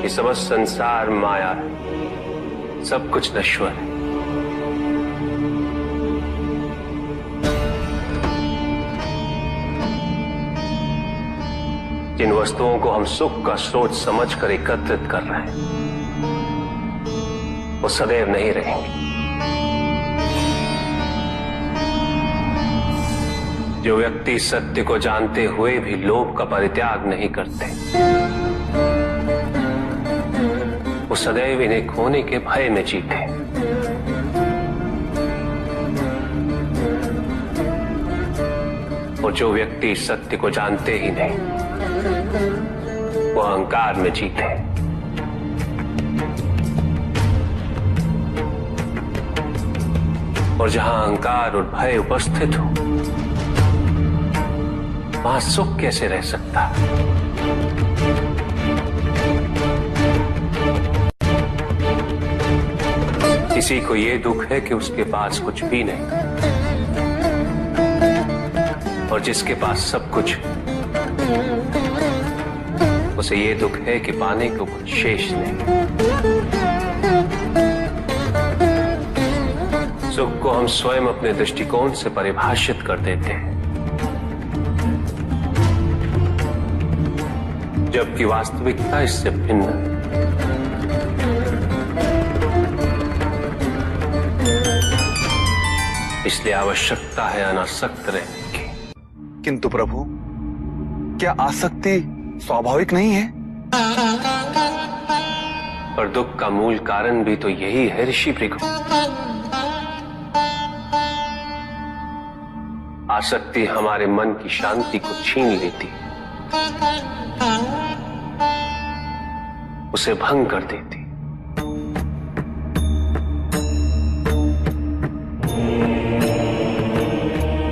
ये समस्त संसार माया है, सब कुछ नश्वर है। जिन वस्तुओं को हम सुख का स्रोत समझकर एकत्रित कर रहे हैं, वो सदैव नहीं रहेंगे। जो व्यक्ति सत्य को जानते हुए भी लोभ का परित्याग नहीं करते, वो सदैव इन्हें खोने के भय में जीते। और जो व्यक्ति सत्य को जानते ही नहीं, वो अहंकार में जीते। और जहां अहंकार और भय उपस्थित हो, वहां सुख कैसे रह सकता? किसी को ये दुख है कि उसके पास कुछ भी नहीं, और जिसके पास सब कुछ, उसे ये दुख है कि पाने को कुछ शेष नहीं। सुख को हम स्वयं अपने दृष्टिकोण से परिभाषित कर देते हैं, जबकि वास्तविकता इससे भिन्न है। इसलिए आवश्यकता है अनासक्त रहने की। किंतु प्रभु, क्या आसक्ति स्वाभाविक नहीं है? और दुख का मूल कारण भी तो यही है ऋषि भृगु। आसक्ति हमारे मन की शांति को छीन लेती, उसे भंग कर देती।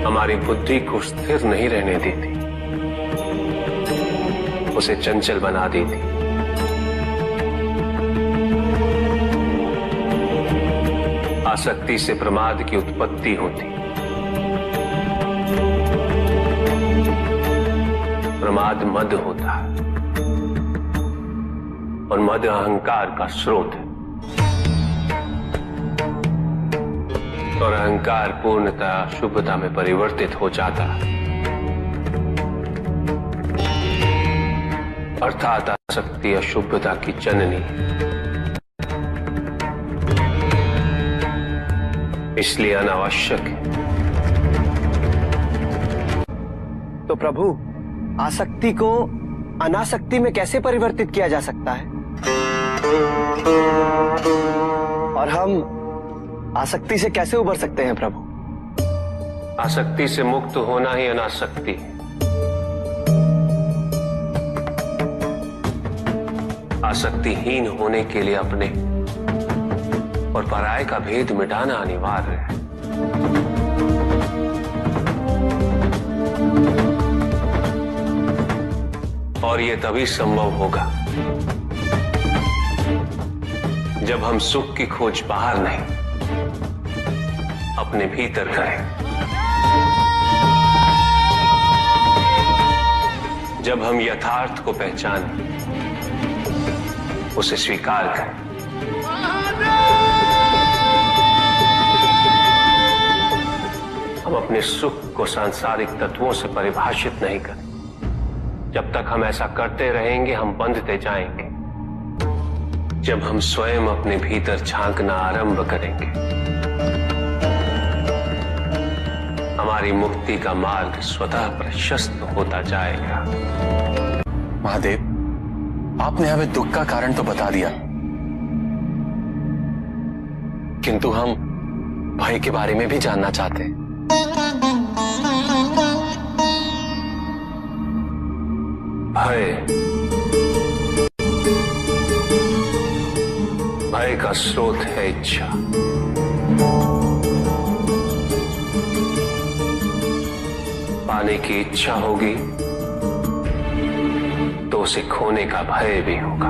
हमारी बुद्धि को स्थिर नहीं रहने देती, उसे चंचल बना देती। आसक्ति से प्रमाद की उत्पत्ति होती, प्रमाद मद होता है, और मद अहंकार का स्रोत है। और अहंकार पूर्णतः शुभता में परिवर्तित हो जाता है, अर्थात आसक्ति अशुभता की जननी। इसलिए अनावश्यक है। तो प्रभु, आसक्ति को अनासक्ति में कैसे परिवर्तित किया जा सकता है? और हम आसक्ति से कैसे उबर सकते हैं प्रभु? आसक्ति से मुक्त होना ही अनासक्ति है। आसक्तिहीन होने के लिए अपने और पराये का भेद मिटाना अनिवार्य है। और यह तभी संभव होगा जब हम सुख की खोज बाहर नहीं, अपने भीतर करें। जब हम यथार्थ को पहचानें, उसे स्वीकार करें। हम अपने सुख को सांसारिक तत्वों से परिभाषित नहीं करें। जब तक हम ऐसा करते रहेंगे, हम बंधते जाएंगे। जब हम स्वयं अपने भीतर झांकना आरंभ करेंगे, हमारी मुक्ति का मार्ग स्वतः प्रशस्त होता जाएगा। महादेव, आपने हमें दुख का कारण तो बता दिया, किंतु हम भय के बारे में भी जानना चाहते हैं। भय का स्रोत है इच्छा। पाने की इच्छा होगी तो उसे खोने का भय भी होगा।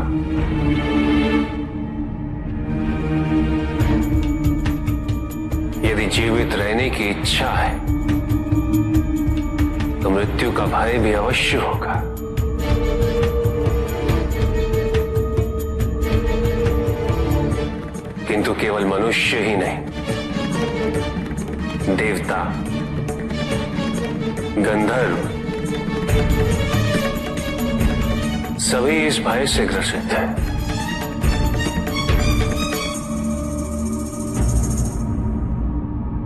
यदि जीवित रहने की इच्छा है तो मृत्यु का भय भी अवश्य होगा। किंतु केवल मनुष्य ही नहीं, देवता, गंधर्व सभी इस भय से ग्रसित हैं।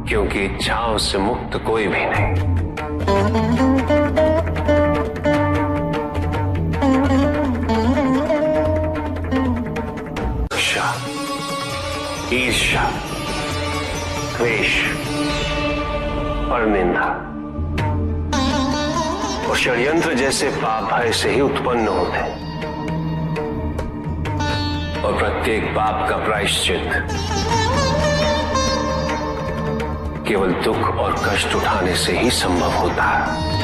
क्योंकि इच्छाओं से मुक्त कोई भी नहीं। ईर्ष्या, द्वेष, परनिंदा और षड्यंत्र जैसे पाप भय से ही उत्पन्न होते हैं, और प्रत्येक पाप का प्रायश्चित केवल दुख और कष्ट उठाने से ही संभव होता है।